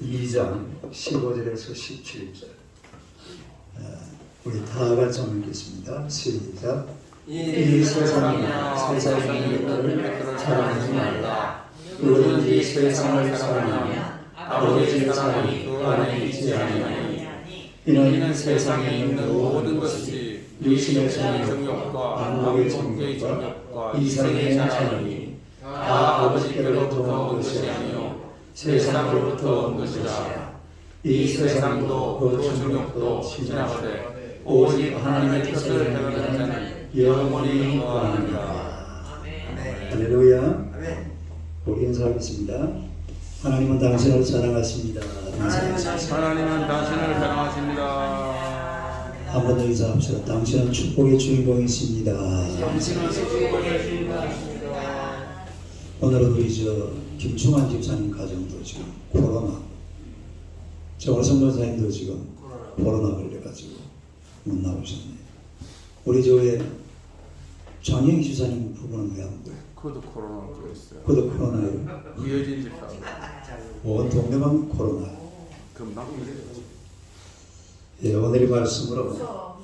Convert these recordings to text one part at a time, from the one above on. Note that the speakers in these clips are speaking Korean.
2장 15절에서 17절 우리 다 같이 한번 읽겠습니다. 시작. 이 세상이나 세상의 것들을 사랑하지 말라. 누구든지 세상을 사랑하면 아버지의 사랑이 그 안에 있지 아니하니 이는 세상에 있는 모든 것이 육신의 정욕과 마음의 정욕과 이성의 자랑이니 다 아버지께로부터 온 것이 아니요 세상으로부터 온 것이라. 이 세상도 그 정욕도 지나가되 오직 하나님의 뜻을 행하는 자는 영원히 거하느니라. 할렐루야. 우리 인사하겠습니다. 하나님은 당신을 사랑하십니다. 하나님은 당신을 사랑하십니다. 한 번 더 인사합시다. 당신은 축복의 주인공이십니다. 당신은 축복의 주인공이십니다. 오늘은 우리 김충환 집사님 가정도 지금 코로나, 정호성 권사님도 지금 코로나 걸려가지고 못 나오셨네요. 우리 전영희 집사님 부부는 왜 안 보여요? 그도 코로나 걸렸어요. 그도 코로나예요. 이어진 집사. 온 동네만 코로나. 금방 예, 오늘의 말씀으로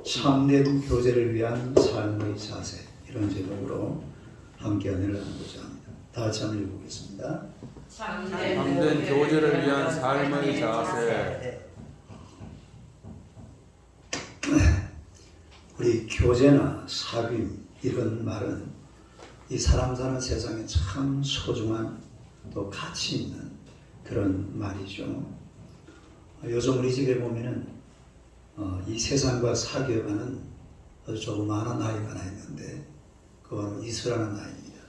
참된 교제를 위한 삶의 자세, 이런 제목으로 함께 은혜를 나누고자 합니다. 다 같이 한번 읽어보겠습니다. 참된 교제를 위한 삶의 자세. 우리 교제나 사귐 이런 말은 이 사람 사는 세상에 참 소중한 또 가치 있는 그런 말이죠. 요즘 우리 집에 보면은 이 세상과 사귀어가는 아주 조그마한 아이가 하나 있는데 그건 이수라는 아이입니다.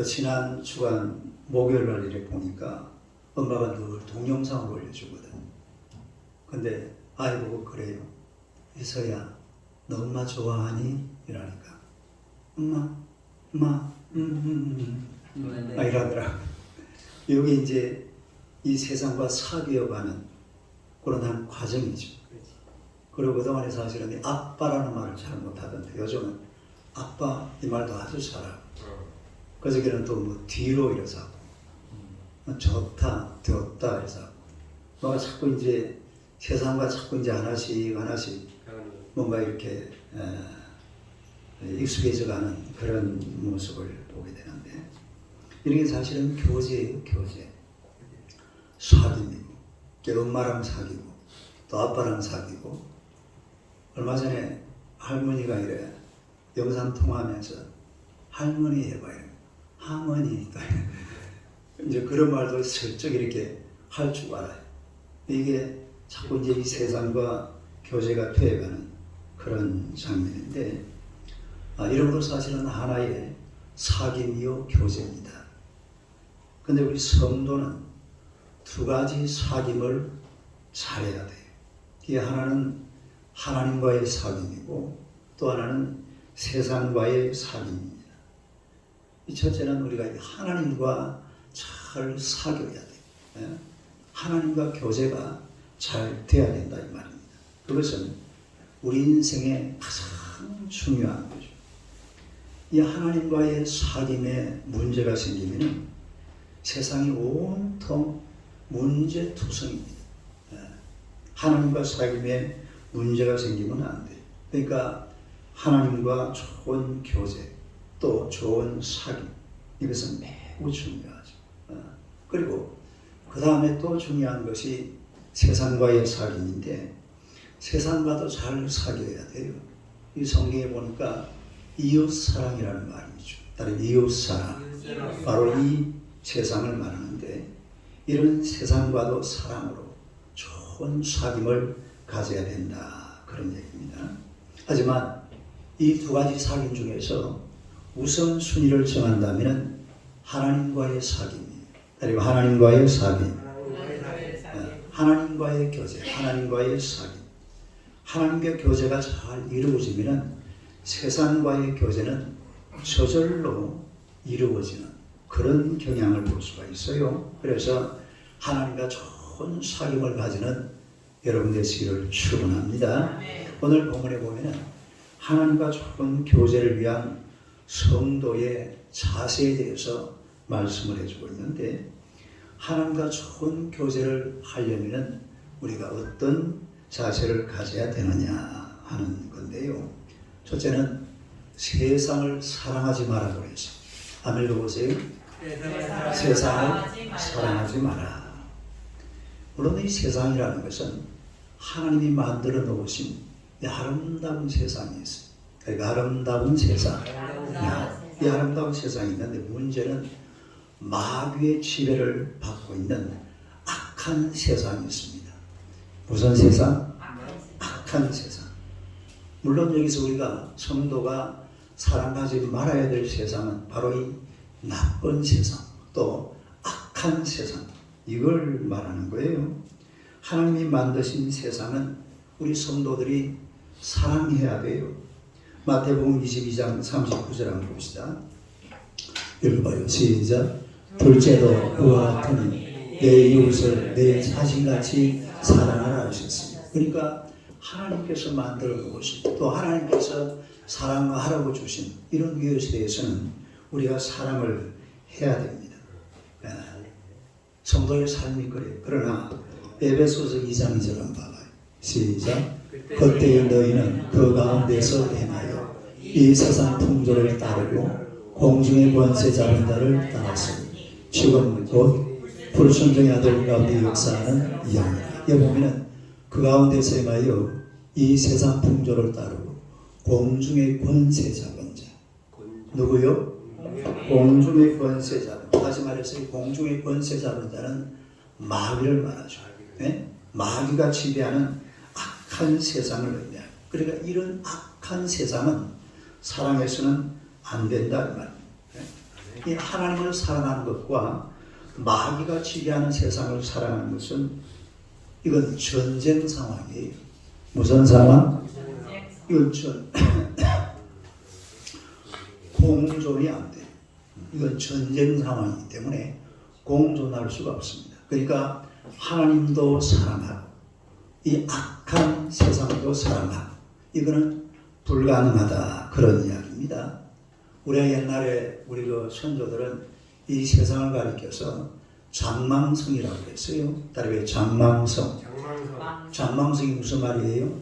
지난 주간 목요일날 이렇게 보니까 엄마가 늘 동영상을 올려주거든. 근데 아이 보고 그래요. 이서야, 너 엄마 좋아하니? 이러니까 엄마 이러더라고. 여기 이제 이 세상과 사귀어가는 그런 한 과정이죠. 그리고 그동안에 사실은 아빠라는 말을 잘 못하던데 요즘은 아빠 이 말도 아주 잘하고 그저께는 또 뭐 뒤로 이래서 하고 좋다 되었다 이래서 하고 뭔가 자꾸 이제 세상과 자꾸 이제 하나씩 뭔가 이렇게 익숙해져가는 그런 모습을 보게 되는데 이런 게 사실은 교제예요. 교제. 사귐이고 엄마랑 사귀고 또 아빠랑 사귀고 얼마 전에 할머니가 이래 영상 통화하면서 할머니 해봐요. 할머니 이제 그런 말도 슬쩍 이렇게 할 줄 알아요. 이게 자꾸 이제 이 세상과 교제가 되어가는 그런 장면인데 이런 것도 사실은 하나의 사귐이요 교제입니다. 근데 우리 성도는 두 가지 사귐을 잘해야 돼요. 이 하나는 하나님과의 사귐이고 또 하나는 세상과의 사귐입니다. 이 첫째는 우리가 하나님과 잘 사귀어야 돼요. 하나님과 교제가 잘 돼야 된다 이 말입니다. 그것은 우리 인생에 가장 중요한 거죠. 이 하나님과의 사귐에 문제가 생기면 세상이 온통 문제투성입니다. 하나님과 사귐에 문제가 생기면 안 돼요. 그러니까 하나님과 좋은 교제 또 좋은 사귐 이것은 매우 중요하죠. 그리고 그 다음에 또 중요한 것이 세상과의 사귐인데 세상과도 잘 사귀어야 돼요. 이 성경에 보니까 이웃사랑이라는 말이죠. 다른 이웃사랑 바로 이 세상을 말하는데 이런 세상과도 사랑으로 좋은 사귐을 가져야 된다 그런 얘기입니다. 하지만 이 두 가지 사귐 중에서 우선순위를 정한다면 하나님과의 사귐이에요. 그리고 하나님과의 사귐, 하나님과의 교제, 하나님과의 사귐. 하나님과 교제가 잘 이루어지면 세상과의 교제는 저절로 이루어지는 그런 경향을 볼 수가 있어요. 그래서 하나님과 좋은 사귐을 가지는 여러분 되시기를 축원합니다. 오늘 본문에 보면은 하나님과 좋은 교제를 위한 성도의 자세에 대해서 말씀을 해주고 있는데 하나님과 좋은 교제를 하려면 우리가 어떤 자세를 가져야 되느냐 하는 건데요. 첫째는 세상을 사랑하지 말라고 그랬어요. 아멘 읽어보세요. 세상을 사랑하지 마라. 물론 이 세상이라는 것은 하나님이 만들어 놓으신 이 아름다운 세상이 있어요. 그러니까 아름다운 세상. 이 아름다운 세상이 있는데 문제는 마귀의 지배를 받고 있는 악한 세상이 있습니다. 무슨 세상? 악한 세상. 물론 여기서 우리가 성도가 사랑하지 말아야 될 세상은 바로 이 나쁜 세상, 또 악한 세상, 이걸 말하는 거예요. 하나님이 만드신 세상은 우리 성도들이 사랑해야 돼요. 마태복음 22장 39절 한번 봅시다. 읽어봐요. 시작. 둘째도 그와 같으니 내 이웃을 내 자신같이 사랑하라 하셨습니다. 그러니까 하나님께서 만들어 놓으신, 또 하나님께서 사랑하라고 주신 이런 것에 대해서는 우리가 사랑을 해야 됩니다. 성도의 삶이 그래요. 그러나 에베소서 2장 2절 한번 봐봐요. 시작. 그때의 너희는 그 가운데서 행하여 이 세상 풍조를 따르고 공중의 권세 잡은 자를 따랐으니 지금 곧 불순종의 아들 가운데 역사하는 영이라. 여기 보면은 그 가운데서 행하여 이 세상 풍조를 따르고 공중의 권세 잡은 자. 누구요? 공중의 권세 잡은 자. 다시 말해서 이 공중의 권세 잡은 자는 마귀를 말하죠. 네? 마귀가 지배하는 악한 세상을 의미합니다. 그러니까 이런 악한 세상은 사랑해서는 안 된다 이 말입니다. 이 하나님을 사랑하는 것과 마귀가 지배하는 세상을 사랑하는 것은 이건 전쟁 상황이에요. 무슨 상황? 이건 공존이 안 돼요. 이건 전쟁 상황이기 때문에 공존할 수가 없습니다. 그러니까 하나님도 사랑하고 이 악한 세상도 사랑하고 이거는 불가능하다 그런 이야기입니다. 우리가 옛날에 우리 그 선조들은 이 세상을 가리켜서 장망성이라고 했어요. 다르게 장망성. 장망성이 무슨 말이에요?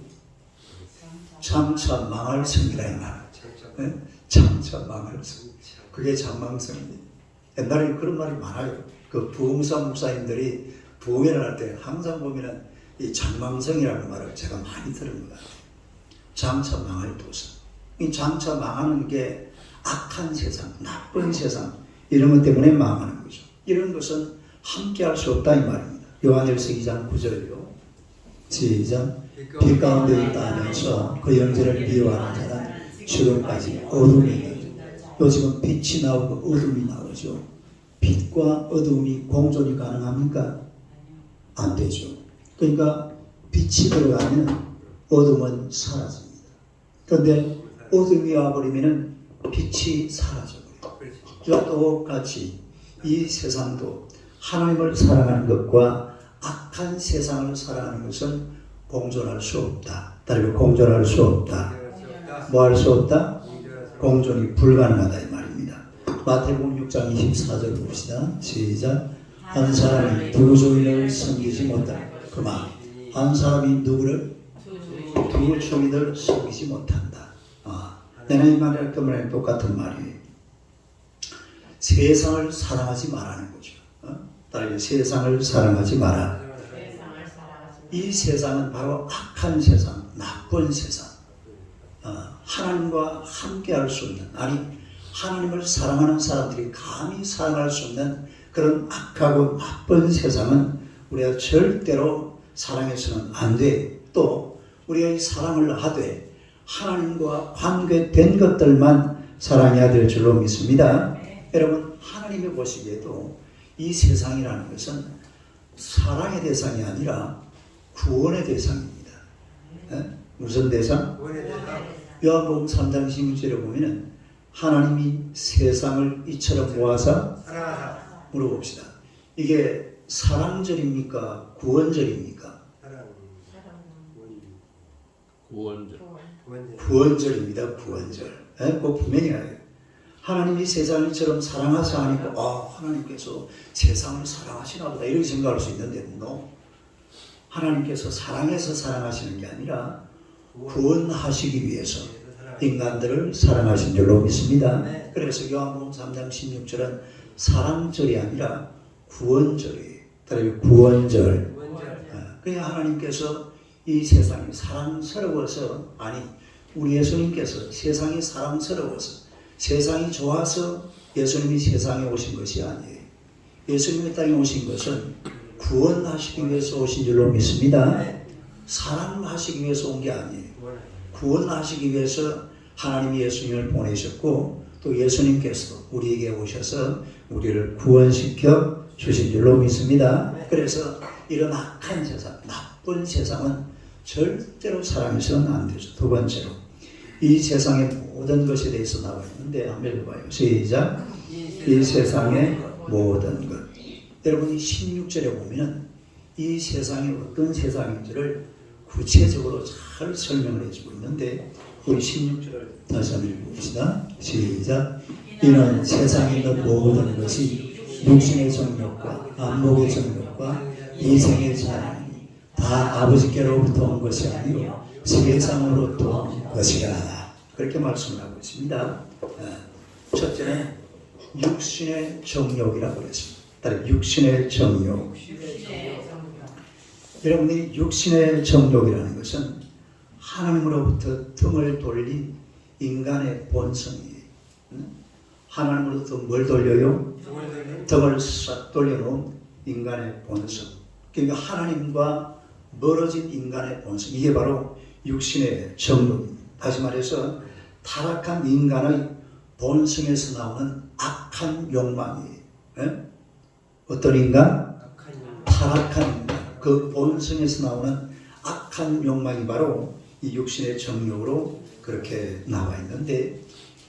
장차 망할 성이라 이 말. 네? 장차 망할 성. 그게 장망성입니다. 옛날에 그런 말이 많아요. 그 부흥사 목사님들이 부흥회를 할 때 항상 보면은 이 장망성이라는 말을 제가 많이 들은 것 같아요. 장차 망할 도성. 이 장차 망하는 게 악한 세상, 나쁜 세상 이런 것 때문에 망하는 거죠. 이런 것은 함께 할 수 없다 이 말입니다. 요한일서 2장 9절이요. 시작. 빛 가운데 있다 하면서 그 영제를 미워하는 자는 지금까지 어둠에 있는 요즘은 빛이 나오고 어둠이 나오죠. 빛과 어둠이 공존이 가능합니까? 안 되죠. 그러니까 빛이 들어가면 어둠은 사라집니다. 그런데 어둠이 와버리면 빛이 사라져버려요. 이와 똑같이 이 세상도 하나님을 사랑하는 것과 악한 세상을 사랑하는 것은 공존할 수 없다. 다르게 공존할 수 없다. 뭐 할 수 없다? 공존이 불가능하다 이 말입니다. 마태복음 6장 24절 봅시다. 시작. 한 사람이 두 주인을 섬기지 못한다. 그 말. 한 사람이 누구를? 두 주인을 섬기지 못한다. 내가 이 말할 때문에 똑같은 말이에요. 세상을 사랑하지 말라는 거죠. 다르게 세상을 사랑하지 마라. 이 세상은 바로 악한 세상, 나쁜 세상. 하나님과 함께할 수 없는, 아니 하나님을 사랑하는 사람들이 감히 사랑할 수 없는 그런 악하고 나쁜 세상은 우리가 절대로 사랑해서는 안 돼. 또 우리가 이 사랑을 하되 하나님과 관계된 것들만 사랑해야 될 줄로 믿습니다. 여러분 하나님이 보시기에도 이 세상이라는 것은 사랑의 대상이 아니라 구원의 대상입니다. 무슨 대상? 요한복음 3장 16절에 보면 하나님이 세상을 이처럼 모아서 물어봅시다. 이게 사랑절입니까? 구원절입니까? 구원절. 구원절입니다. 구원절. 꼭 분명히 해요. 하나님이 세상을 이처럼 사랑하지 않으니까 하나님께서 세상을 사랑하시나 보다 이렇게 생각할 수 있는데 no. 하나님께서 사랑해서 사랑하시는 게 아니라 구원하시기 위해서 인간들을 사랑하신 줄로 믿습니다. 그래서 요한복음 3장 16절은 사랑절이 아니라 구원절이에요. 따라서 구원절. 그냥 하나님께서 이 세상이 사랑스러워서 우리 예수님께서 세상이 사랑스러워서 세상이 좋아서 예수님이 세상에 오신 것이 아니에요. 예수님이 땅에 오신 것은 구원하시기 위해서 오신 줄로 믿습니다. 사랑하시기 위해서 온 게 아니에요. 구원하시기 위해서 하나님이 예수님을 보내셨고 또 예수님께서 우리에게 오셔서 우리를 구원시켜 주신 줄로 믿습니다. 그래서 이런 악한 세상, 나쁜 세상은 절대로 사랑해서는 안 되죠. 두 번째로 이 세상의 모든 것에 대해서 나와 있는데 한번 읽어봐요. 시작. 이 세상의 모든 것. 여러분이 16절에 보면은 이 세상이 어떤 세상인지를 구체적으로 잘 설명을 해주고 있는데 우리 16절을 다시 한번 읽어봅시다. 시작. 이는 세상에 있는 모든 것이 육신의 정욕과 안목의 정욕과 이생의 자랑이 다 아버지께로부터 온 것이 아니요 세상으로부터 온 것이라. 그렇게 말씀을 하고 있습니다. 첫째는 육신의 정욕이라고 그랬습니다. 따로 육신의 정욕. 여러분이 육신의 정욕이라는 것은 하나님으로부터 등을 돌린 인간의 본성이에요. 하나님으로부터 뭘 돌려요? 등을 싹 돌려놓은 인간의 본성. 그러니까 하나님과 멀어진 인간의 본성. 이게 바로 육신의 정욕입니다. 다시 말해서 타락한 인간의 본성에서 나오는 악한 욕망이에요. 어떤 인간? 타락한 인간. 그 본성에서 나오는 악한 욕망이 바로 이 육신의 정욕으로 그렇게 나와 있는데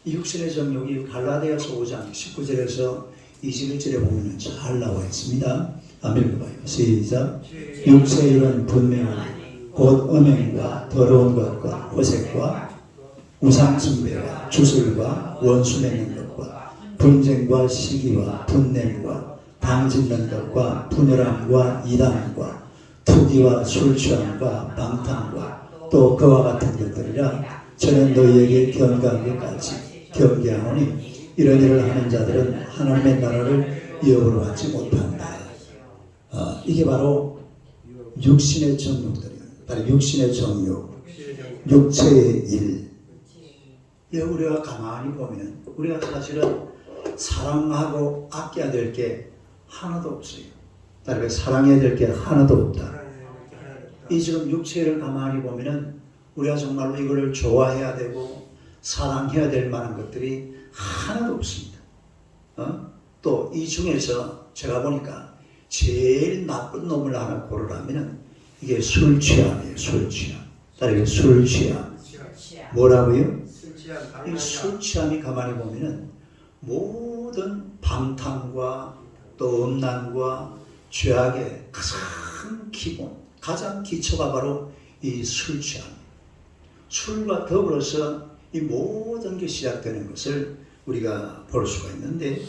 이 육신의 정욕이 갈라디아서 5장 19절에서 21절에 보면 잘 나와 있습니다. 한번 읽어봐요. 시작. 육체의 일은 분명하니 곧 음행과 더러운 것과 호색과 우상숭배와 주술과 원수 맺는 것과 분쟁과 시기와 분냄과 당짓는 것과 분열함과 이단과 투기와 술취함과 방탕과 또 그와 같은 것들이라. 저는 너희에게 경고한 것까지 경계하노니 이런 일을 하는 자들은 하나님의 나라를 영으로 받지 못한다. 이게 바로 육신의 정욕들이에요. 바로 육신의 정욕, 육체의 일. 우리가 가만히 보면 우리가 사실은 사랑하고 아껴야 될 게 하나도 없어요. 따라서 사랑해야 될 게 하나도 없다. 이 지금 육체를 가만히 보면은 우리가 정말로 이거를 좋아해야 되고 사랑해야 될 만한 것들이 하나도 없습니다. 또 이 중에서 제가 보니까 제일 나쁜 놈을 하나 고르라면 이게 술 취함이에요. 술 취함. 따라서 술 취함. 뭐라고요? 이 술 취함이 가만히 보면은 모든 방탕과 또 음란과 죄악의 가장 기본, 가장 기초가 바로 이 술 취함. 술과 더불어서 이 모든 게 시작되는 것을 우리가 볼 수가 있는데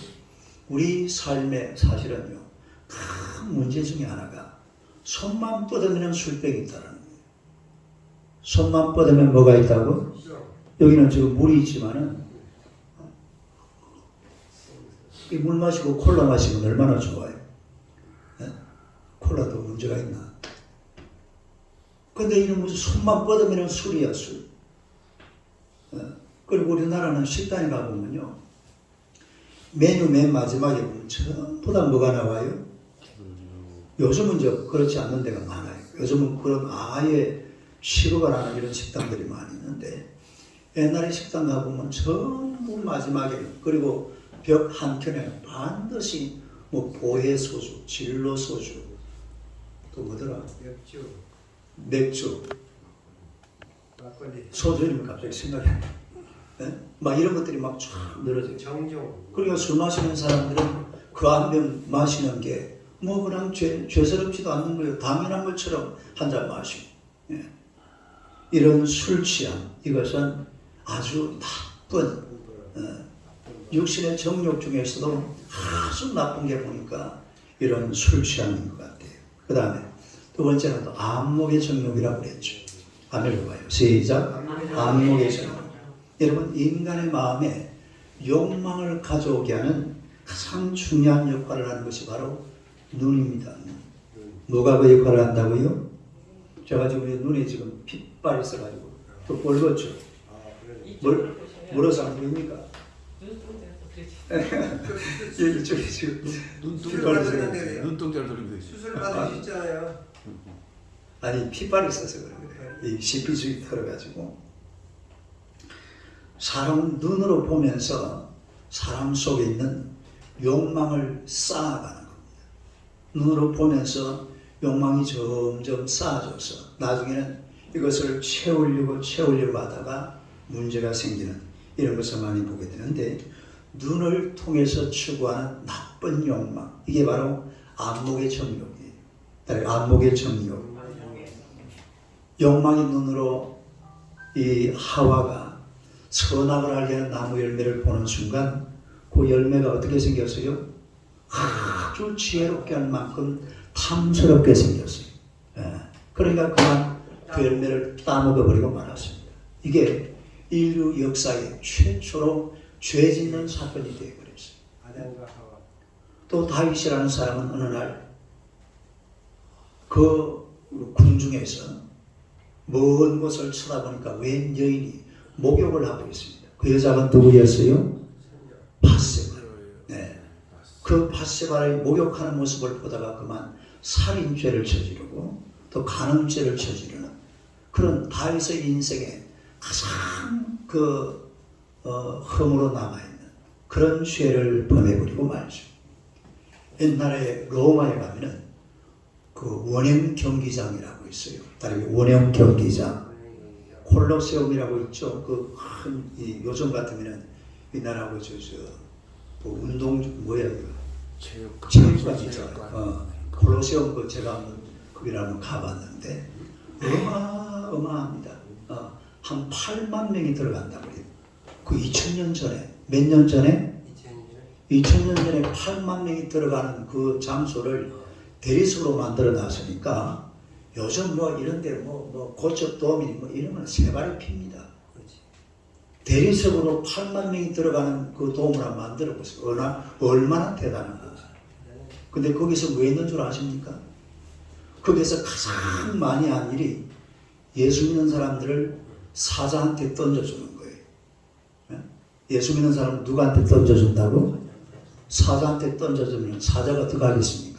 우리 삶의 사실은요 큰 문제 중에 하나가 손만 뻗으면 술병이 있다는 거예요. 손만 뻗으면 뭐가 있다고? 여기는 지금 물이 있지만은 이 물 마시고 콜라 마시면 얼마나 좋아요. 콜라도 문제가 있나? 근데 이는 무슨 손만 뻗으면 술이야, 술. 그리고 우리나라는 식당에 가보면요. 메뉴 맨 마지막에 보면 전부 다 뭐가 나와요? 요즘은 그렇지 않는 데가 많아요. 요즘은 그런 아예 시도가 나는 이런 식당들이 많이 있는데 옛날에 식당 가보면 전부 마지막에 그리고 벽 한켠에 반드시 뭐 보혜 소주, 진로 소주 또 뭐더라? 맥주 소주 이름이 갑자기 생각이 안 나. 막 이런 것들이 막 쫙 늘어져요. 그러니까 술 마시는 사람들은 그 한 병 마시는 게 뭐 그냥 죄스럽지도 않는 거예요. 당연한 것처럼 한 잔 마시고. 이런 술 취함 이것은 아주 나쁜 육신의 정욕 중에서도 아주 나쁜 게 보니까 이런 술 취함인 것 같아요. 그 다음에 두 번째는 또 안목의 정욕이라고 그랬죠. 한번 읽어봐요. 시작. 안목의 정욕. 여러분, 인간의 마음에 욕망을 가져오게 하는 가장 중요한 역할을 하는 것이 바로 눈입니다. 뭐가 그 역할을 한다고요? 제가 지금 눈에 지금 핏발이 있어가지고 또 뻘겋죠. 멀어서 안 보입니까? 이쪽에 지금 눈동자를 돌리면 되지. 수술 받으셨잖아요. 아니 핏발이 있어서 그래요. 이 CPG 털어가지고 사람 눈으로 보면서 사람 속에 있는 욕망을 쌓아가는 겁니다. 눈으로 보면서 욕망이 점점 쌓아져서 나중에는 이것을 채우려고 하다가 문제가 생기는 이런 것을 많이 보게 되는데, 눈을 통해서 추구하는 나쁜 욕망, 이게 바로 안목의 정욕이에요. 안목의 정욕. 욕망이 눈으로 이 하와가 선악을 알게 하는 나무 열매를 보는 순간 그 열매가 어떻게 생겼어요? 아주 지혜롭게 할 만큼 탐스럽게 생겼어요. 그러니까 그만 그 열매를 따먹어버리고 말았습니다. 이게 인류 역사의 최초로 죄 짓는 사건이 되어버렸어요. 아담과 하와. 또 다윗이라는 사람은 어느 날 그 궁중에서 먼 곳을 쳐다보니까 웬 여인이 목욕을 하고 있습니다. 그 여자가 누구였어요? 바세바. 네. 그 바세바의 목욕하는 모습을 보다가 그만 살인죄를 저지르고 또 간음죄를 저지르는 그런 다윗의 인생에 가장 흠으로 남아있는 그런 죄를 범해버리고 말죠. 옛날에 로마에 가면은 그 원형 경기장이라고 있어요. 다른 원형 경기장, 콜로세움이라고 있죠. 그 큰 요즘 같으면은 우리나라하고 뭐 운동 뭐야 이거 체육관 있잖아요. 콜로세움 그 제가 한번 거기를 한번 가봤는데 어마어마합니다. 한 8만 명이 들어간다고 그래요. 그 2000년 전에 몇 년 전에 2000년 전에 8만 명이 들어가는 그 장소를 대리석으로 만들어 놨으니까 요즘 뭐 이런데 뭐 고척돔이니 뭐 이러면 세 발이 핍니다. 대리석으로 8만 명이 들어가는 그 돔을 한번 만들어 보세요. 얼마나 대단한 거죠. 근데 거기서 왜 있는 줄 아십니까? 거기서 가장 많이 한 일이 예수 믿는 사람들을 사자한테 던져주는 거예요. 예수 믿는 사람은 누구한테 던져준다고? 사자한테 던져주면 사자가 어떻게 하겠습니까?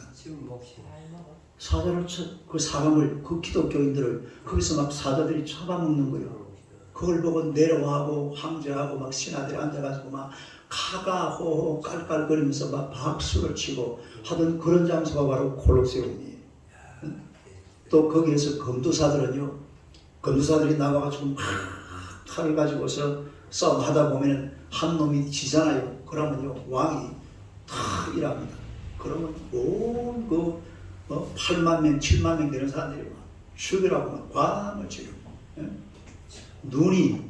사자를 그 사람을 그 기독교인들을 거기서 막 사자들이 잡아먹는 거예요. 그걸 보고 내려와고 황제하고 막 신하들이 앉아가지고 막 가가호호 깔깔거리면서 막 박수를 치고 하던 그런 장소가 바로 콜로세움이에요. 또 거기에서 검도사들이 나와가지고 막 칼을 가지고서 싸움하다 보면 한 놈이 지잖아요. 그러면요 왕이 다 일합니다. 그러면 온 8만 명, 7만 명 되는 사람들이 막 죽이라고 막 과음을 지르고 눈이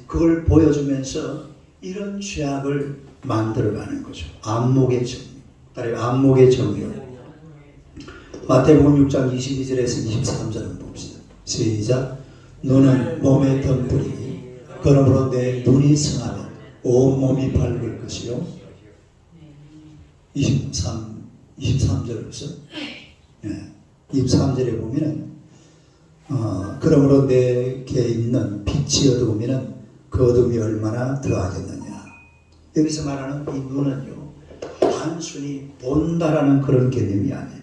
그걸 보여주면서 이런 죄악을 만들어가는 거죠. 안목의 정욕. 다른 안목의 정욕. 마태복음 6장 22절에서 23절을 봅시다. 시작. 눈은 몸의 덤불이니 그러므로 내 눈이 성하면 온 몸이 밝을 것이요. 23절에서 23절에 보면은 그러므로 내게 있는 빛이 어두우면은 그 어둠이 얼마나 더하겠느냐. 여기서 말하는 이 눈은요 단순히 본다라는 그런 개념이 아니에요.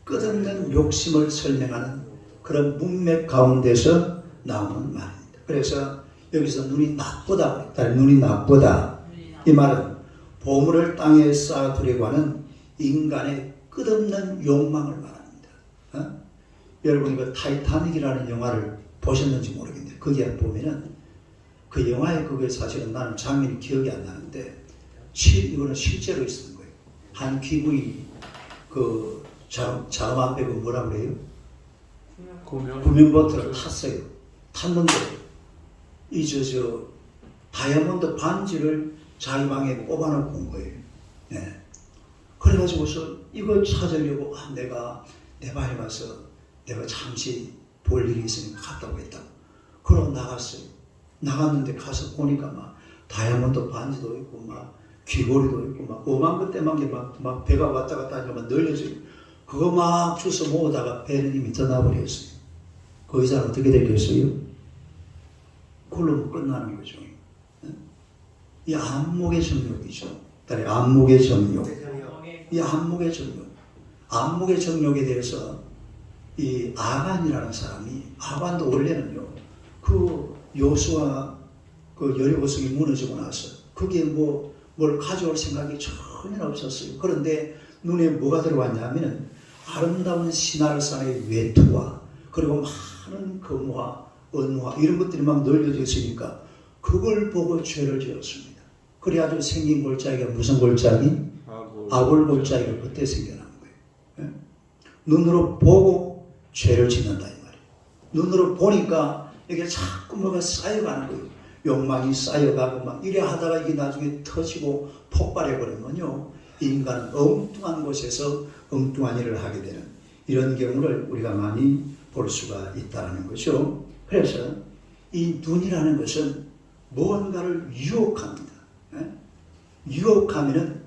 끝없는 욕심을 설명하는 그런 문맥 가운데서 나오는 말입니다. 그래서 여기서 눈이 나쁘다 그랬다. 눈이 나쁘다. 이 말은 보물을 땅에 쌓아두려고 하는 인간의 끝없는 욕망을 말합니다. 여러분 그 타이타닉이라는 영화를 보셨는지 모르겠는데 거기에 보면은 그 영화에 그게 사실은 나는 장면이 기억이 안 나는데 이거는 실제로 있었던 거예요. 한 귀부인이 그 자음 앞에 그 뭐라 그래요? 구명보트를 탔어요. 탔는데 이 다이아몬드 반지를 자기 방에 꼽아놓고 온 거예요. 예. 그래가지고서 이걸 찾으려고 내가 네발에 가서 내가 잠시 볼 일이 있으니까 갔다 오겠다고. 그러고 나갔어요. 나갔는데 가서 보니까 막 다이아몬드 반지도 있고 막 귀걸이도 있고 막 오만 그때만 게 막 배가 왔다 갔다 하니까 막 늘려져요. 그거 막 주워 모으다가 배는 이미 떠나버렸어요. 그 의사는 어떻게 되겠어요? 그걸로 뭐 끝나는 거죠. 이 안목의 정욕이죠. 안목의 정욕. 이 안목의 정욕. 안목의 정욕에 대해서 이 아간이라는 사람이, 아간도 원래는요, 그 요수와 그 여리고성이 무너지고 나서 그게 뭘 가져올 생각이 전혀 없었어요. 그런데 눈에 뭐가 들어왔냐면은 아름다운 시나르산의 외투와 그리고 많은 금화, 은화 이런 것들이 막 널려져 있으니까 그걸 보고 죄를 지었습니다. 그래가지고 생긴 골짜기가 무슨 골짜기? 아골 골짜기가 그때 생겨난 거예요. 예? 눈으로 보고 죄를 짓는다 이 말이에요. 눈으로 보니까 이게 자꾸 뭐가 쌓여가는 거예요. 욕망이 쌓여가고 막 이래 하다가 이게 나중에 터지고 폭발해버리면요, 인간은 엉뚱한 곳에서 엉뚱한 일을 하게 되는 이런 경우를 우리가 많이 볼 수가 있다는 거죠. 그래서 이 눈이라는 것은 무언가를 유혹합니다. 예? 유혹하면은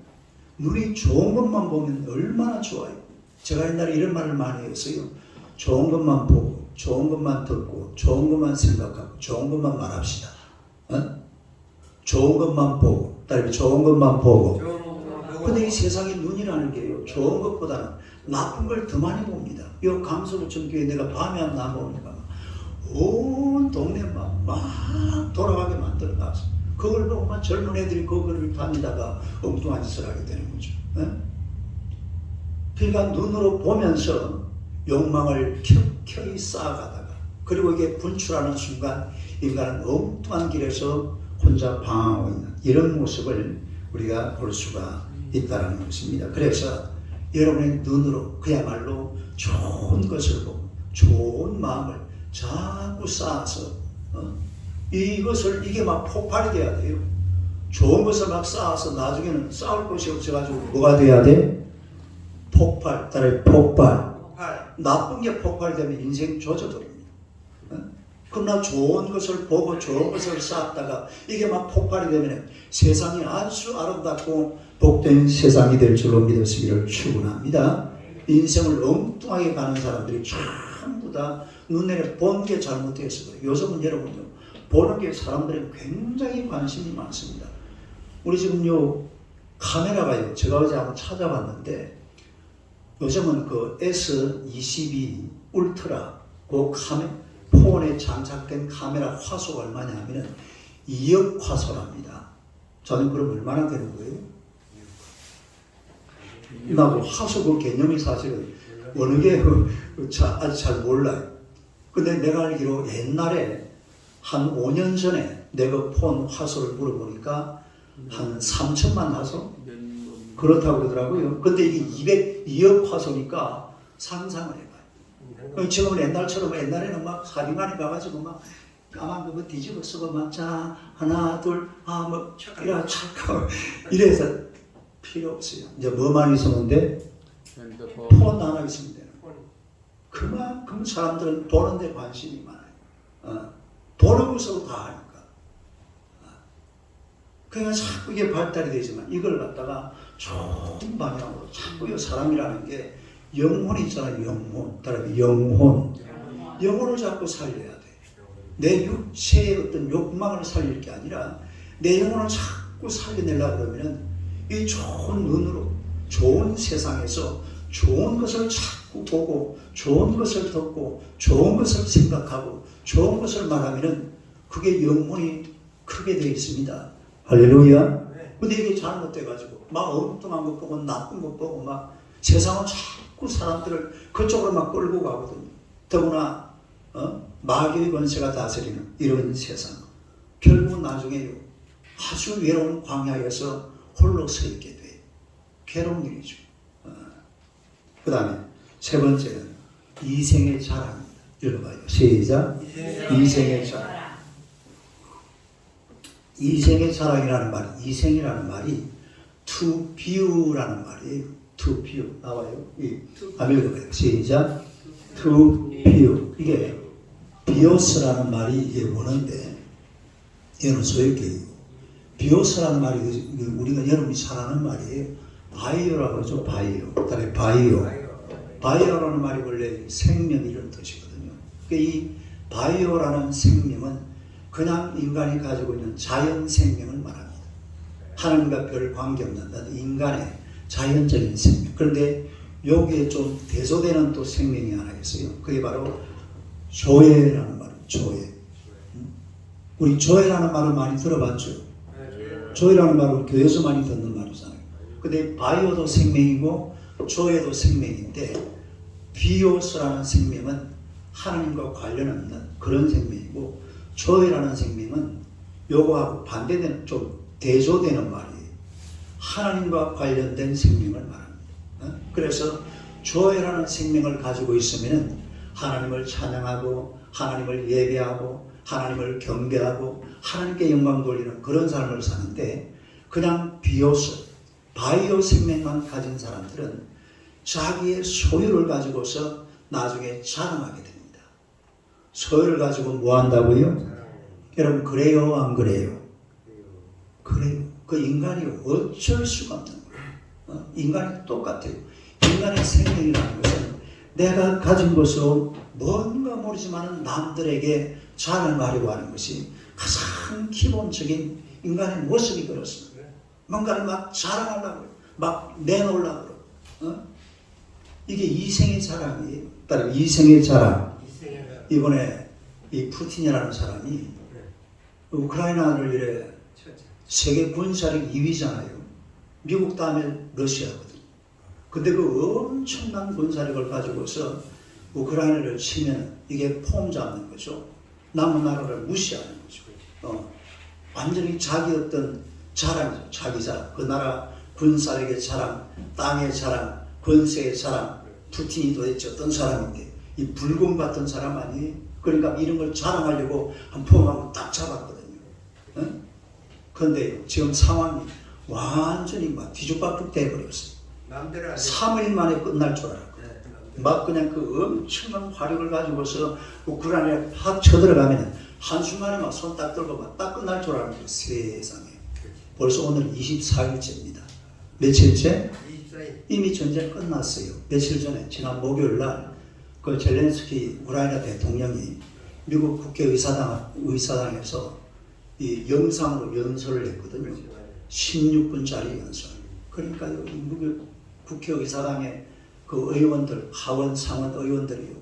눈이 좋은 것만 보면 얼마나 좋아요. 제가 옛날에 이런 말을 많이 했어요. 좋은 것만 보고 좋은 것만 듣고 좋은 것만 생각하고 좋은 것만 말합시다. 어? 좋은 것만 보고, 좋은 것만 보고. 근데 이 세상의 눈이라는 게요, 좋은 것보다는 나쁜 걸 더 많이 봅니다. 이 강서구청교회 내가 밤에 한 나무니까 온 동네만 막 돌아가게 만들어 놨어. 그걸 보고 막 젊은 애들이 그거를 다니다가 엉뚱한 짓을 하게 되는 거죠. 네? 그러니까 눈으로 보면서 욕망을 켜켜이 쌓아가다가 그리고 이게 분출하는 순간 인간은 엉뚱한 길에서 혼자 방황하고 있는 이런 모습을 우리가 볼 수가 있다는 것입니다. 그래서 여러분의 눈으로 그야말로 좋은 것을 보고 좋은 마음을 자꾸 쌓아서 이게 막 폭발이 돼야 돼요. 좋은 것을 막 쌓아서 나중에는 쌓을 곳이 없어가지고 뭐가 돼야 돼? 폭발, 폭발. 나쁜 게 폭발이 되면 인생 조져버립니다. 그러나 좋은 것을 보고 좋은 것을 쌓았다가 이게 막 폭발이 되면 세상이 아주 아름답고 복된 세상이 될 줄로 믿으시기를 축원합니다. 인생을 엉뚱하게 가는 사람들이 전부 다 눈에 본 게 잘못되어서 그래요. 요즘은 여러분요, 보는 게 사람들이 굉장히 관심이 많습니다. 우리 지금요, 카메라가요, 제가 어제 한번 찾아봤는데 요즘은 그 S22 울트라 그 폰에 장착된 카메라 화소가 얼마냐 하면은 2억 화소랍니다. 저는 그럼 얼마나 되는 거예요? 나도 화소 그 개념이 사실은 어느 게 아직 잘 몰라요. 근데 내가 알기로 옛날에 한 5년 전에 내가 폰 화소를 물어보니까 한 3천만 화소? 그렇다고 그러더라고요. 근데 이게 2억 화소니까 상상을 해봐요. 지금은 옛날처럼 옛날에는 막 사진관에 가가지고 막 까만 그거 뒤집어 쓰고 막 자 하나 둘 뭐 이래 착하고 이래서 필요 없어요. 이제 뭐만 있으면 돼? 폰 하나 있으면 되는 거예요. 그만큼 사람들은 보는 데 관심이 많아요. 보는 것으로 다 하니까. 그러니까 자꾸 이게 발달이 되지만 이걸 갖다가 좋은 방향으로 자꾸 사람이라는 게 영혼이 있잖아요. 영혼을 자꾸 살려야 돼. 내 육체의 어떤 욕망을 살릴 게 아니라 내 영혼을 자꾸 살려내려고 그러면 이 좋은 눈으로 좋은 세상에서 좋은 것을 자꾸 보고 좋은 것을 듣고 좋은 것을 생각하고 좋은 것을 말하면 그게 영혼이 크게 되어 있습니다. 할렐루야. 근데 이게 잘못돼가지고 막 엉뚱한 것 보고 나쁜 것 보고 막 세상은 자꾸 사람들을 그쪽으로 막 끌고 가거든요. 더구나 마귀의 권세가 다스리는 이런 세상. 결국 나중에요, 아주 외로운 광야에서 홀로 서 있게 돼요. 괴로운 일이죠. 그 다음에 세 번째는 이생의 자랑입니다. 읽어봐요. 시작. 이생의 자랑. 이생의 자랑이라는 말이, 이생이라는 말이 to view라는 말이에요. to view 나와요. 한번 읽어봐요. 시작. to view. 이게 비오스라는 말이 이게 원어인데 얘는 소유격이고, 비오스라는 말이 우리가 여러분이 잘 아는 말이에요. 바이오라고 하죠. 바이오. 그다음에 바이오. 바이오라는 말이 원래 생명 이런 뜻이거든요. 그러니까 이 바이오라는 생명은 그냥 인간이 가지고 있는 자연 생명을 말합니다. 하나님과 별 관계없는 인간의 자연적인 생명. 그런데 여기에 좀 대조되는 또 생명이 하나 있어요. 그게 바로 조회라는 말이에요. 조회. 우리 조회라는 말을 많이 들어봤죠. 조회라는 말은 교회에서 많이 듣는 말이잖아요. 근데 바이오도 생명이고 조회도 생명인데, 비오스라는 생명은 하나님과 관련 없는 그런 생명이고, 조회라는 생명은 요거하고 반대되는, 좀 대조되는 말이에요. 하나님과 관련된 생명을 말합니다. 그래서 조회라는 생명을 가지고 있으면 하나님을 찬양하고 하나님을 예배하고 하나님을 경배하고 하나님께 영광 돌리는 그런 삶을 사는데, 그냥 비오스, 바이오 생명만 가진 사람들은 자기의 소유를 가지고서 나중에 자랑하게 됩니다. 소유를 가지고 뭐 한다고요? 여러분 그래요 안 그래요? 그래요. 그 인간이 어쩔 수가 없는 거예요. 인간이 똑같아요. 인간의 생명이라는 것은 내가 가진 것으로 뭔가 모르지만 남들에게 자랑하려고 하는 것이 가장 기본적인 인간의 모습이 그렇습니다. 뭔가를 막 자랑하려고, 막 내놓으려고. 이게 이생의 자랑이에요. 따로 이생의 자랑. 이번에 이 푸틴이라는 사람이 우크라이나를 이래 세계 군사력 2위잖아요. 미국 다음에 러시아거든요. 근데 그 엄청난 군사력을 가지고서 우크라이나를 치면 이게 폼 잡는 거죠. 남은 나라를 무시하는 거죠. 완전히 자기 어떤 자랑이죠. 자기 자랑. 그 나라 군사력의 자랑, 땅의 자랑, 권세의 자랑. 푸틴이 도대체 어떤 사람인데, 이 불곰 같은 사람 아니에요? 그러니까 이런 걸 자랑하려고 한 포함하고 딱 잡았거든요. 그런데 지금 상황이 완전히 막 뒤죽박죽 돼버렸어요. 3일 만에 끝날 줄 알았거든요. 막 그냥 그 엄청난 화력을 가지고서 우크라이나에 확 쳐들어가면 한순간에 막 손 딱 들고 막 딱 끝날 줄 알았는데, 세상에. 벌써 오늘 24일째입니다. 며칠째? 24일. 이미 전쟁 끝났어요. 며칠 전에 지난 목요일 날 그 젤렌스키 우크라이나 대통령이 미국 국회의사당에서 이 영상으로 연설을 했거든요. 16분짜리 연설. 그러니까 여기 미국 국회의사당의 그 의원들, 하원, 상원 의원들이요,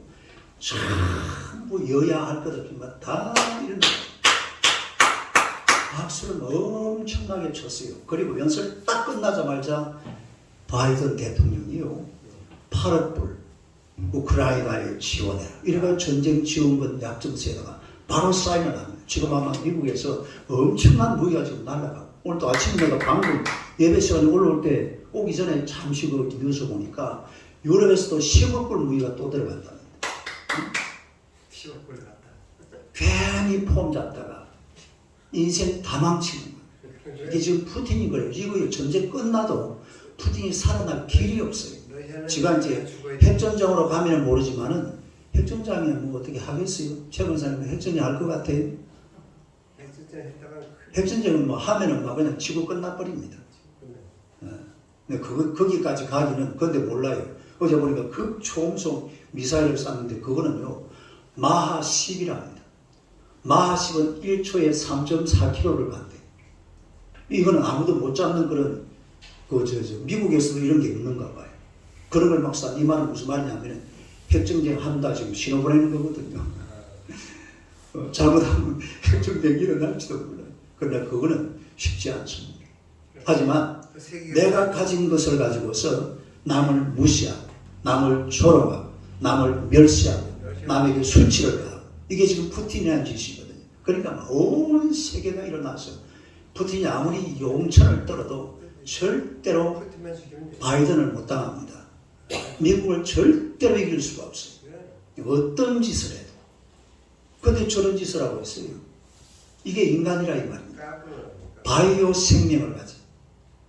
전부 여야 할 것 없지만 다 이런 박수를 엄청나게 쳤어요. 그리고 연설 딱 끝나자마자 바이든 대통령이요, 8억 불 우크라이나에 지원해라. 이래가 전쟁 지원금 약정서에다가 바로 사인을 합니다. 지금 아마 미국에서 엄청난 무기가 지금 날아가고, 오늘도 아침에 내가 방금 예배 시간에 올라올 때 오기 전에 잠시 그 뉴스 보니까 유럽에서도 10억 불 무기가 또 들어간다. 10억 불 갔다. 괜히 폼 잡다가 인생 다 망치는 거예요. 이게 지금 푸틴이 그래요. 이거 전쟁 끝나도 푸틴이 살아날 길이 없어요. 지가 이제 핵전쟁으로 가면 모르지만은 핵전쟁에 뭐 어떻게 하겠어요? 최 권사님은 핵전쟁 할 것 같아요? 핵전쟁은 뭐 하면은 막 그냥 치고 끝나버립니다. 근데 거기까지 가기는, 근데 몰라요. 어제 보니까 극초음속 미사일을 쐈는데 그거는요, 마하 10이랍니다. 마하 10은 1초에 3.4km를 간대. 이거는 아무도 못 잡는 그런, 미국에서도 이런 게 있는가 봐요. 그런 걸 막 쏴. 이 말은 무슨 말이냐면 핵전쟁 한다 지금 신호 보내는 거거든요. 잘못하면 핵전쟁이 일어날지도 몰라요. 그러나 그거는 쉽지 않습니다. 하지만 내가 가진 것을 가지고서 남을 무시하고, 남을 조롱하고, 남을 멸시하고, 남에게 수치를 하고, 이게 지금 푸틴이라는 짓이거든요. 그러니까 온 세계가 일어나서 푸틴이 아무리 용천을 떨어도 절대로 바이든을 못 당합니다. 미국을 절대로 이길 수가 없어요. 어떤 짓을 해도. 근데 저런 짓을 하고 있어요. 이게 인간이라 이 말입니다. 까불어요. 바이오 생명을 가진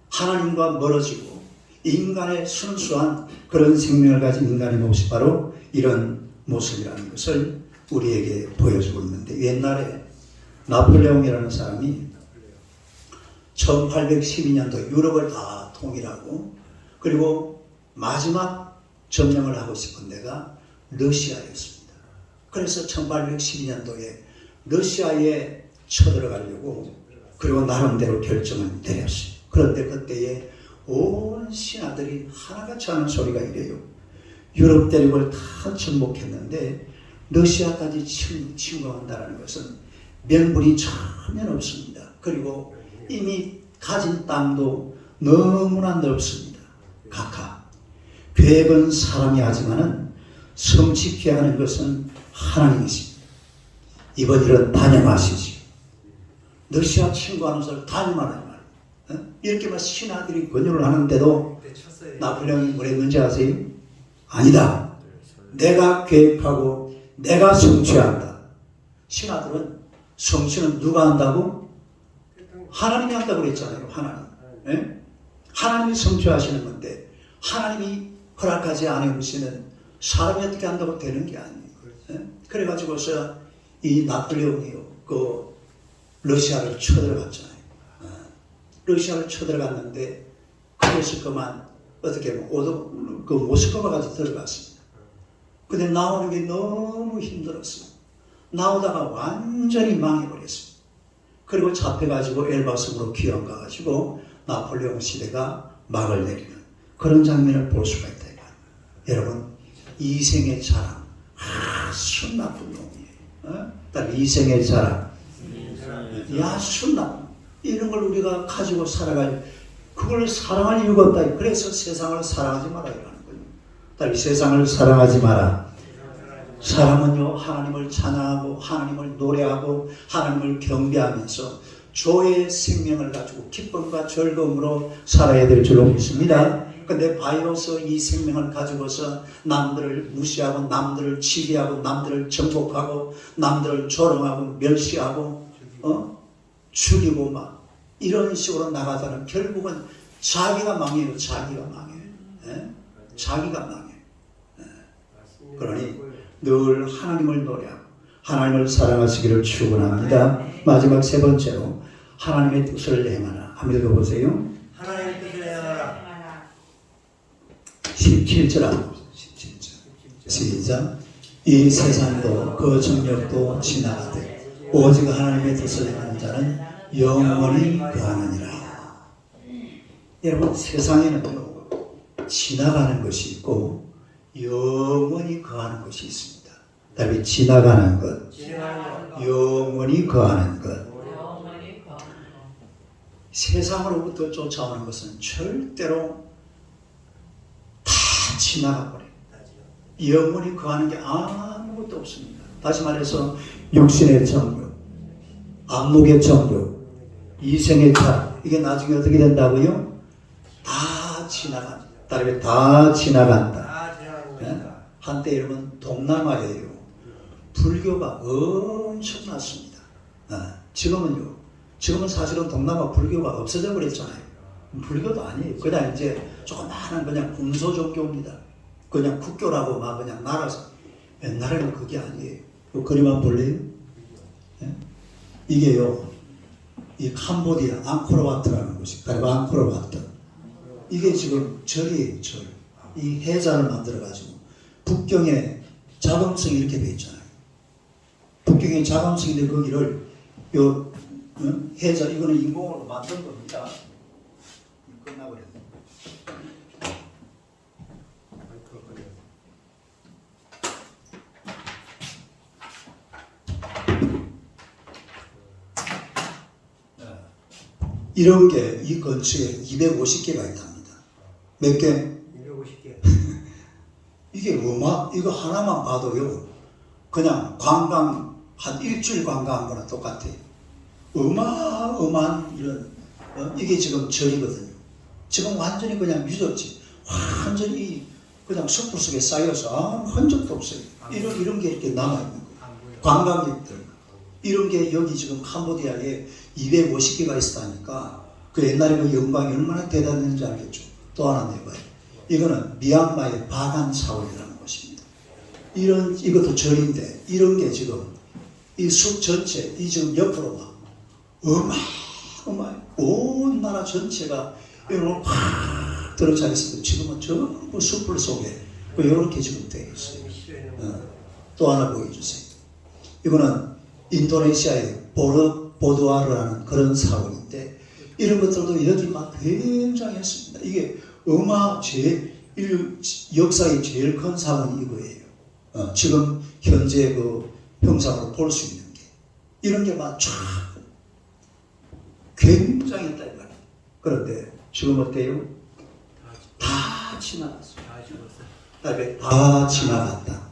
하나님과 멀어지고 인간의 순수한 그런 생명을 가진 인간의 모습이 바로 이런 모습이라는 것을 우리에게 보여주고 있는데, 옛날에 나폴레옹이라는 사람이 1812년도 유럽을 다 통일하고 그리고 마지막 점령을 하고 싶은 데가 러시아였습니다. 그래서 1812년도에 러시아에 쳐들어가려고 그리고 나름대로 결정을 내렸어요. 그런데 그때에 온 신하들이 하나같이 하는 소리가 이래요. 유럽 대륙을 다 정복했는데 러시아까지 침공한다는 것은 명분이 전혀 없습니다. 그리고 이미 가진 땅도 너무나 넓습니다. 각하. 계획은 사람이 하지만은 성취케 하는 것은 하나님이십니다. 이번 일은 단념하시지. 러시아 침공하는 것을 단념하는 말. 이렇게 막 신하들이 권유를 하는데도 그때 쳤어야 나폴레옹이 뭐랬는지 아세요? 아니다. 내가 계획하고 내가 성취한다. 신하들은 성취는 누가 한다고? 하나님이 한다고 그랬잖아요. 하나님. 예? 하나님이 성취하시는 건데 하나님이 허락하지 않으시면 사람이 어떻게 한다고 되는 게 아니에요. 예? 그래가지고서 이 나폴레옹이요, 그 러시아를 쳐들어갔잖아요. 러시아를 쳐들어갔는데 그래서 그만 어떻게 보면 그 모스크바까지 들어갔습니다. 근데 나오는 게 너무 힘들었어요. 나오다가 완전히 망해버렸습니다. 그리고 잡혀가지고 엘바섬으로 귀환 가가지고 나폴레옹 시대가 막을 내리는 그런 장면을 볼 수가 있다. 여러분, 이생의 자랑 아주 나쁜 놈이에요. 이생의 자랑, 아주 나쁜. 이런 걸 우리가 가지고 살아갈, 그걸 사랑할 이유가 없다. 그래서 세상을 사랑하지 말아야 하는 거예요. 세상을 사랑하지 마라. 사람은요, 하나님을 찬양하고 하나님을 노래하고 하나님을 경배하면서 조의 생명을 가지고 기쁨과 즐거움으로 살아야 될 줄로 믿습니다. 근데 바이러스 이 생명을 가지고서 남들을 무시하고 남들을 치리하고 남들을 정복하고 남들을 조롱하고 멸시하고 죽이고 막 이런 식으로 나가다는 결국은 자기가 망해요. 자기가 망해요. 예? 자기가 망해요. 예. 그러니 늘 하나님을 노래하고 하나님을 사랑하시기를 축원합니다. 마지막 세 번째로 하나님의 뜻을 행하라. 한번 읽어보세요. 하나님의 뜻을 행하라. 17절 한번 보세요. 17절 시작. 이 세상도 그 정력도 지나가되 오직 하나님의 뜻을 행하는 자는 영원히 거하느니라. 여러분, 세상에는 지나가는 것이 있고 영원히 거하는 것이 있습니다. 다음에 지나가는 것, 영원히 거하는 것. 세상으로부터 쫓아오는 것은 절대로 다 지나가 버려요. 영원히 거하는 게 아무것도 없습니다. 다시 말해서 육신의 정욕, 안목의 정욕, 이생의 차, 이게 나중에 어떻게 된다고요? 다 지나간다. 다음에 다 지나간다. 한때 여러분 동남아에요, 불교가 엄청났습니다. 지금은 사실은 동남아 불교가 없어져 버렸잖아요. 불교도 아니에요. 그냥 이제 조그마한 그냥 군소 종교입니다. 그냥 국교라고 막 그냥 날아서. 옛날에는 그게 아니에요. 요 그림 한번 볼래요? 예? 이게요, 이 캄보디아 앙코르와트라는 곳이, 그리고 앙코르와트. 이게 지금 절이에요, 절. 이 해자를 만들어가지고 북경에 자금성이 이렇게 돼 있잖아요. 북경에 자금성인데 거기를 요 해자, 이거는 인공으로 만든 겁니다. 끝나버렸네. 이런 게 이 근처에 250개가 있답니다. 몇 개? 250개. 이게 이거 하나만 봐도요, 그냥 관광, 한 일주일 관광한 거랑 똑같아요. 어마어마한 이런, 이게 지금 절이거든요. 지금 완전히 그냥 유적지, 완전히 그냥 숯불 속에 쌓여서 아무 흔적도 없어요. 이런 게 이렇게 남아있는 거예요. 관광객들. 이런 게 여기 지금 캄보디아에 250개가 있었다니까 그 옛날에 그 영광이 얼마나 대단했는지 알겠죠. 또 하나 내봐요. 이거는 미얀마의 바간 사원이라는 곳입니다. 이것도 절인데 이런 게 지금 이 숲 전체 이 지금 옆으로 막 어마어마해. 온 나라 전체가 이런 확 들어차 있습니다. 지금은 전부 숲을 속에 이렇게 지금 되어 있어요. 또 하나 보여주세요. 이거는 인도네시아의 보드와르라는 그런 사원인데 이런 것들도 여기 막 굉장했습니다. 이게 역사의 제일 큰 사원이 이거예요. 지금 현재 그 형상으로 볼 수 있는 게 이런 게 막 쫙 굉장했다 이 말이에요. 그런데 지금 어때요? 다 지나갔어요. 다 지나갔다.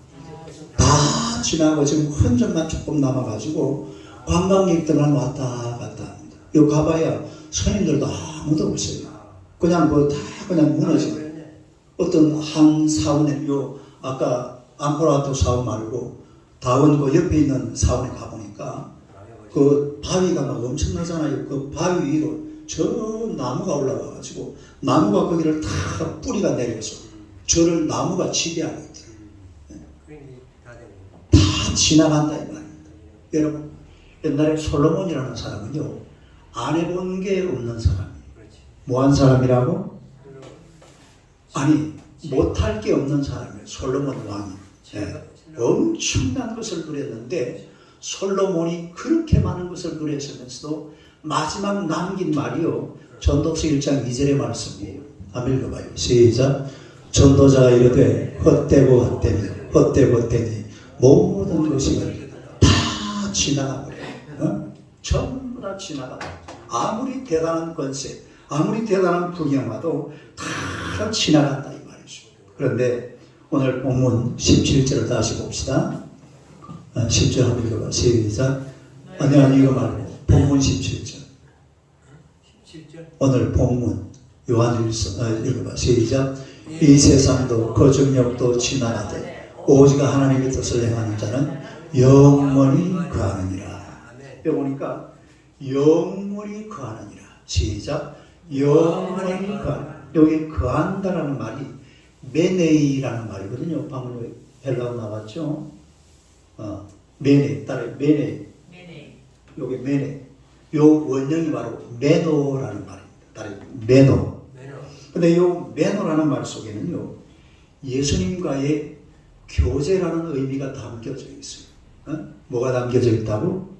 다 지나고 지금 흔적만 조금 남아가지고 관광객들만 왔다 갔다 합니다. 여기 가봐야 스님들도 아무도 없어요. 그냥 뭐 다 그냥 무너지고 어떤 한 사원에 아까 앙코르와트 사원 말고 다원 그 옆에 있는 사원에 가보니까 그 바위가 막 엄청나잖아요. 그 바위 위로 저 나무가 올라와가지고 나무가 거기를 다 뿌리가 내려서 저를 나무가 지배하고 있더라고요. 다 지나간다 이 말입니다. 여러분 옛날에 솔로몬이라는 사람은요 안 해본 게 없는 사람이에요. 뭐한 사람이라고? 아니 못할 게 없는 사람이에요. 솔로몬 왕이. 엄청난 것을 누렸는데 솔로몬이 그렇게 많은 것을 누렸으면서도 마지막 남긴 말이요 전도서 1장 2절의 말씀이에요. 한번 읽어봐요. 시작. 전도자가 이르되 헛되고 헛되니 모든 것이 다 지나가버려요. 전부 다 지나가. 아무리 대단한 권세 아무리 대단한 풍경화도 다 지나간다 이 말이죠. 그런데 오늘 본문 17절을 다시 봅시다. 10절 한번 읽어봐. 시작. 아니 이거 말고 본문 17절. 오늘 본문 요한일서 읽어봐. 시작. 이 세상도 그 정력도 지나가되 오직 하나님의 뜻을 행하는 자는 영원히 거하느니라. 여기 보니까 영원히 거하느니라. 시작. 영원히 거하느니라. 여기 거한다라는 말이 메네이라는 말이거든요. 방금 헬라어 나왔죠. 메네, 따라 메네. 여기 메네. 요 원형이 바로 메노라는 말입니다. 따라 메노. 근데 요 메노라는 말 속에는요 예수님과의 교제라는 의미가 담겨져 있어요. 뭐가 담겨져 있다고?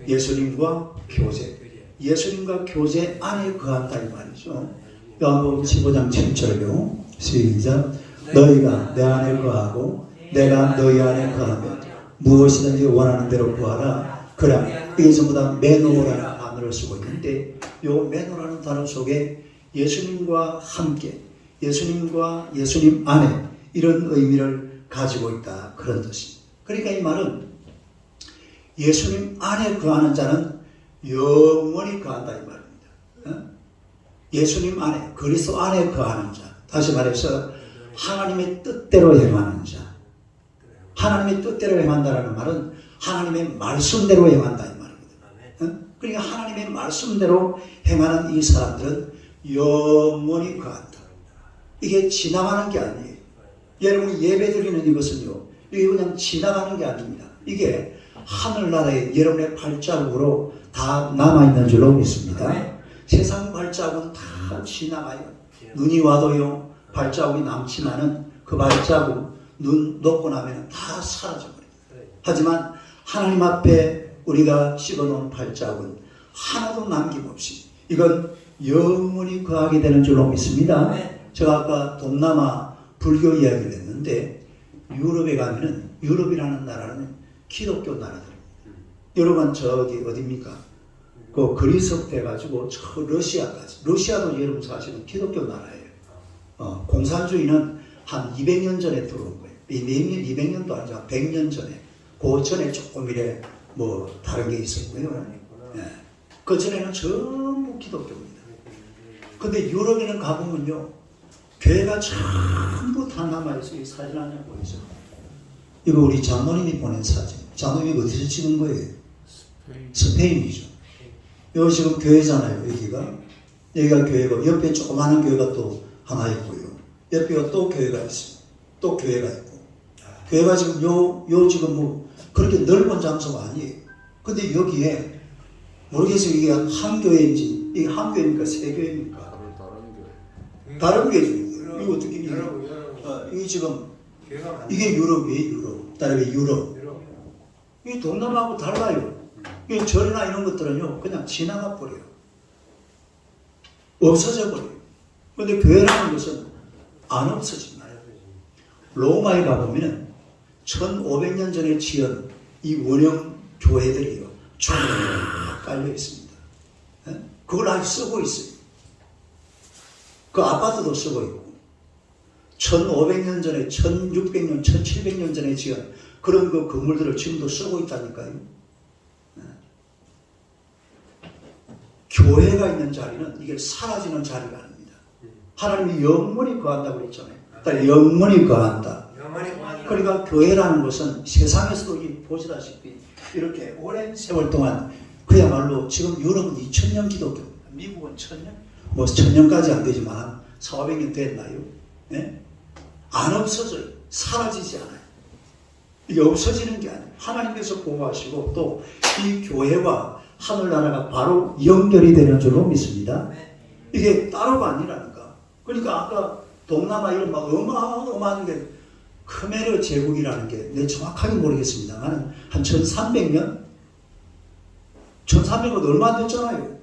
예수님과 교제. 예수님과 교제 안에 거한다 이 말이죠. 요한복음 15장 7절요. 시작. 너희가 내 안에 거하고 내가 너희 안에 거하면 무엇이든지 원하는 대로 구하라. 그래. 이게 전부 다 메노라는 단어를 쓰고 있는데 요 메노라는 단어 속에 예수님과 함께 예수님과 예수님 안에 이런 의미를 가지고 있다. 그런 뜻입니다. 그러니까 이 말은 예수님 안에 거하는 자는 영원히 거한다 이 말입니다. 예수님 안에 그리스도 안에 거하는 자. 다시 말해서 하나님의 뜻대로 행하는 자. 하나님의 뜻대로 행한다라는 말은 하나님의 말씀대로 행한다 이 말입니다. 그러니까 하나님의 말씀대로 행하는 이 사람들은 영원히 거한다. 이게 지나가는 게 아니에요. 여러분이 예배드리는 이것은요 이게 그냥 지나가는 게 아닙니다. 이게 하늘나라에 여러분의 발자국으로 다 남아있는 줄로 믿습니다. 세상 발자국은 다 지나가요. 눈이 와도요 발자국이 남지만은 그 발자국 눈 녹고 나면 다 사라져버립니다. 하지만 하나님 앞에 우리가 씹어놓은 발자국은 하나도 남김없이 이건 영원히 거하게 되는 줄로 믿습니다. 제가 아까 동남아 불교 이야기를 했는데 유럽에 가면은 유럽이라는 나라는 기독교 나라들입니다. 여러분 저기 어디입니까? 그 그리스 해가지고 저 러시아까지. 러시아도 여러분 사실은 기독교 나라예요. 공산주의는 한 200년 전에 들어온 거예요. 200년도 아니죠. 100년 전에. 그 전에 조금 이래 뭐 다른 게 있었고요. 예. 그 전에는 전부 기독교입니다. 근데 유럽에는 가보면요. 교회가 전부 다 남아있어요. 이 사진 하나 보이죠. 이거 우리 장모님이 보낸 사진. 장모님이 어디서 찍은 거예요? 스페인이죠. 여기 지금 교회잖아요. 여기가 교회고 옆에 조그마한 교회가 또 하나 있고요. 옆에가 또 교회가 있어요. 또 교회가 있고. 교회가 지금 요 지금 뭐 그렇게 넓은 장소가 아니에요. 근데 여기에 모르겠어요. 이게 한 교회인지 이게 한 교회입니까? 세 교회입니까? 다른 교회죠. 이거 어떻게 이게 지금 이게 유럽이에요. 유럽. 다른 유럽. 이 동남아하고 달라요. 이 절이나 이런 것들은요 그냥 지나가 버려요. 없어져 버려요. 그런데 교회라는 것은 안 없어집니다. 로마에 가보면 1500년 전에 지은 이 원형 교회들이요 쭉 깔려 있습니다. 그걸 아직 쓰고 있어요. 그 아파트도 쓰고 있고 1500년 전에 1600년 1700년 전에 지은 그런 그 건물들을 지금도 쓰고 있다니까요. 교회가 있는 자리는 이게 사라지는 자리가 아닙니다. 하나님이 영원히 거한다고 그랬잖아요. 영원히 거한다. 그러니까 교회라는 것은 세상에서도 보시다시피 이렇게 오랜 세월 동안 그야말로 지금 유럽은 2000년 기독교입니다. 미국은 1000년? 뭐 1000년까지 안 되지만 400년 됐나요? 네? 안 없어져요. 사라지지 않아요. 이게 없어지는 게 아니에요. 하나님께서 보호하시고 또 이 교회와 하늘나라가 바로 연결이 되는 줄로 믿습니다. 이게 따로가 아니라니까. 그러니까 아까 동남아 이런 막 어마어마한 게 크메르 제국이라는 게 내 정확하게 모르겠습니다만 한 1300년? 1300년 얼마 안 됐잖아요.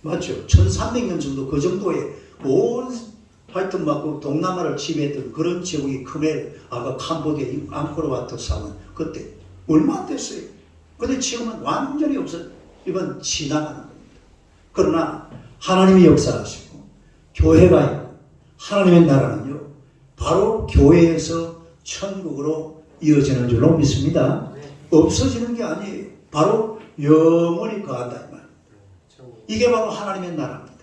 맞죠? 1300년 정도 그 정도의 온 하여튼 막 그 동남아를 지배했던 그런 제국이 크메르, 아까 캄보디아, 앙코르와트 사원 그때 얼마 안 됐어요. 근데 지금은 완전히 없어. 이건 지나가는 겁니다. 그러나 하나님이 역사하시고 교회가 있고 하나님의 나라는요 바로 교회에서 천국으로 이어지는 줄로 믿습니다. 없어지는 게 아니에요. 바로 영원히 거한다 이 말. 이게 바로 하나님의 나라입니다.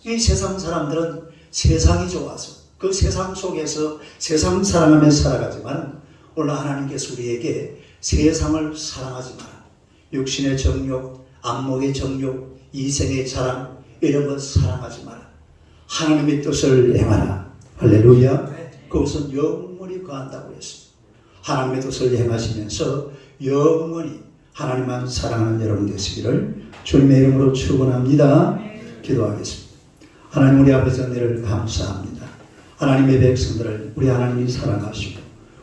이 세상 사람들은 세상이 좋아서 그 세상 속에서 세상 사랑하며 살아가지만 오늘 하나님께서 우리에게 세상을 사랑하지 마라. 육신의 정욕, 안목의 정욕, 이생의 자랑 이런 것 사랑하지 마라. 하나님의 뜻을 행하라. 할렐루야. 그것은 영원히 거한다고 했습니다. 하나님의 뜻을 행하시면서 영원히 하나님만 사랑하는 여러분 되시기를 주님의 이름으로 축원합니다. 기도하겠습니다. 하나님 우리 아버지 은혜를 감사합니다. 하나님의 백성들을 우리 하나님이 사랑하시고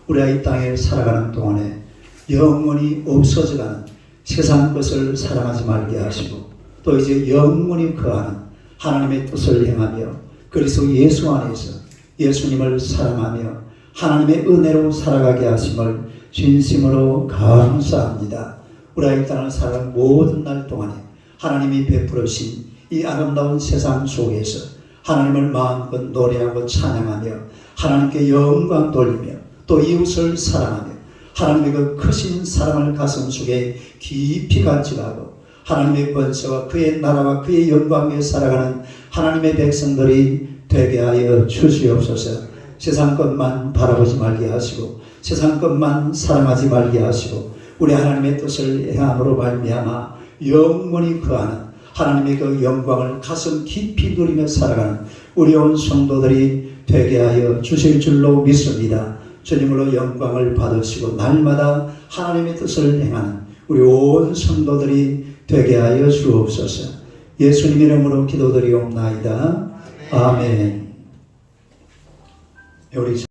우리가 이 땅에 살아가는 동안에 영원히 없어져가는 세상 것을 사랑하지 말게 하시고 또 이제 영원히 거하는 하나님의 뜻을 행하며 그리스도 예수 안에서 예수님을 사랑하며 하나님의 은혜로 살아가게 하심을 진심으로 감사합니다. 우리가 이 땅을 살아가는 모든 날 동안에 하나님이 베풀으신 이 아름다운 세상 속에서 하나님을 마음껏 노래하고 찬양하며 하나님께 영광 돌리며 또 이웃을 사랑하며 하나님의 그 크신 사랑을 가슴 속에 깊이 간직하고 하나님의 권세와 그의 나라와 그의 영광 위에 살아가는 하나님의 백성들이 되게 하여 주시옵소서. 세상 것만 바라보지 말게 하시고 세상 것만 사랑하지 말게 하시고 우리 하나님의 뜻을 행함으로 말미암아 영원히 거하는 하나님의 그 영광을 가슴 깊이 누리며 살아가는 우리 온 성도들이 되게 하여 주실 줄로 믿습니다. 주님으로 영광을 받으시고 날마다 하나님의 뜻을 행하는 우리 온 성도들이 되게 하여 주옵소서. 예수님 이름으로 기도드리옵나이다. 아멘. 우리